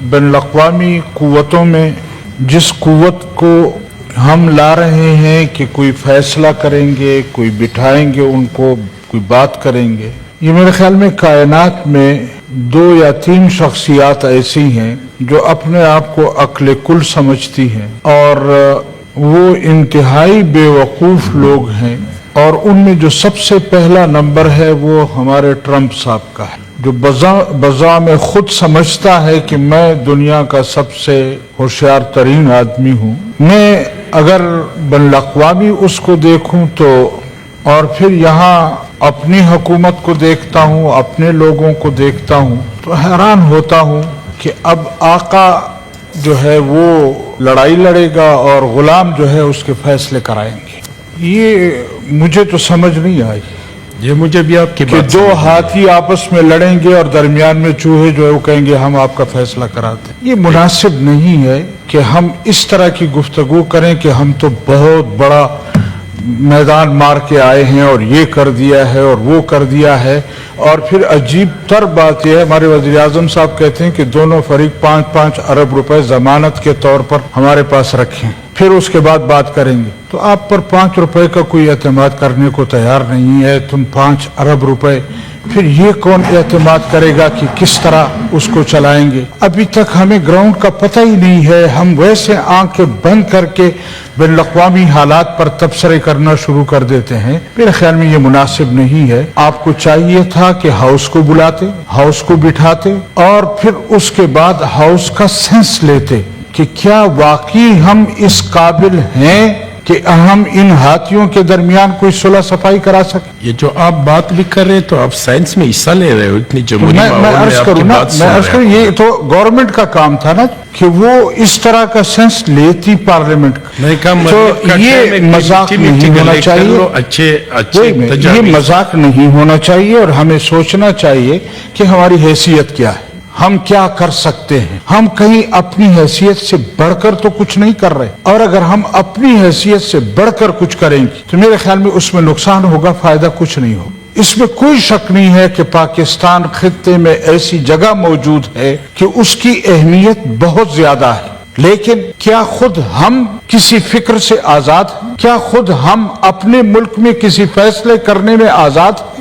بین الاقوامی قوتوں میں جس قوت کو ہم لا رہے ہیں کہ کوئی فیصلہ کریں گے، کوئی بٹھائیں گے ان کو، کوئی بات کریں گے، یہ میرے خیال میں کائنات میں 2 یا 3 شخصیات ایسی ہیں جو اپنے آپ کو عقل کل سمجھتی ہیں، اور وہ انتہائی بے وقوف لوگ ہیں، اور ان میں جو سب سے پہلا نمبر ہے وہ ہمارے ٹرمپ صاحب کا ہے، جو بذا میں خود سمجھتا ہے کہ میں دنیا کا سب سے ہوشیار ترین آدمی ہوں۔ میں اگر بین الاقوامی اس کو دیکھوں تو، اور پھر یہاں اپنی حکومت کو دیکھتا ہوں، اپنے لوگوں کو دیکھتا ہوں، تو حیران ہوتا ہوں کہ اب آقا جو ہے وہ لڑائی لڑے گا اور غلام جو ہے اس کے فیصلے کرائیں گے۔ یہ مجھے تو سمجھ نہیں آئی، یہ مجھے بھی آپ کی کہ بات 2 ہاتھی آپس میں لڑیں گے اور درمیان میں چوہے جو ہے وہ کہیں گے ہم آپ کا فیصلہ کراتے ہیں۔ یہ مناسب نہیں ہے کہ ہم اس طرح کی گفتگو کریں کہ ہم تو بہت بڑا میدان مار کے آئے ہیں اور یہ کر دیا ہے اور وہ کر دیا ہے، اور پھر عجیب تر بات یہ ہے ہمارے وزیر اعظم صاحب کہتے ہیں کہ دونوں فریق 5-5 ارب روپے ضمانت کے طور پر ہمارے پاس رکھیں، پھر اس کے بعد بات کریں گے۔ تو آپ پر 5 روپے کا کوئی اعتماد کرنے کو تیار نہیں ہے، تم 5 ارب روپے، پھر یہ کون اعتماد کرے گا کہ کس طرح اس کو چلائیں گے؟ ابھی تک ہمیں گراؤنڈ کا پتہ ہی نہیں ہے، ہم ویسے آنکھیں بند کر کے بین الاقوامی حالات پر تبصرے کرنا شروع کر دیتے ہیں۔ میرے خیال میں یہ مناسب نہیں ہے۔ آپ کو چاہیے تھا کہ ہاؤس کو بلاتے، ہاؤس کو بٹھاتے، اور پھر اس کے بعد ہاؤس کا سینس لیتے کہ کیا واقعی ہم اس قابل ہیں کہ ہم ان ہاتھیوں کے درمیان کوئی صلح صفائی کرا سکیں۔ یہ جو آپ بات بھی کر رہے ہیں تو آپ سائنس میں حصہ لے رہے ہو، اتنی جمہوری میں ماحول عرض میں آپ کروں کی نا، بات سن میں عرض رہے کروں، ہیں۔ یہ تو گورنمنٹ کا کام تھا نا کہ وہ اس طرح کا سینس لیتی پارلیمنٹ کا۔ میں کہا تو یہ مذاق نہیں ہونا چاہیے، اچھے یہ مذاق نہیں ہونا چاہیے، اور ہمیں سوچنا چاہیے کہ ہماری حیثیت کیا ہے، ہم کیا کر سکتے ہیں۔ ہم کہیں اپنی حیثیت سے بڑھ کر تو کچھ نہیں کر رہے، اور اگر ہم اپنی حیثیت سے بڑھ کر کچھ کریں گے تو میرے خیال میں اس میں نقصان ہوگا، فائدہ کچھ نہیں ہوگا۔ اس میں کوئی شک نہیں ہے کہ پاکستان خطے میں ایسی جگہ موجود ہے کہ اس کی اہمیت بہت زیادہ ہے، لیکن کیا خود ہم کسی فکر سے آزاد ہیں؟ کیا خود ہم اپنے ملک میں کسی فیصلے کرنے میں آزاد ہیں؟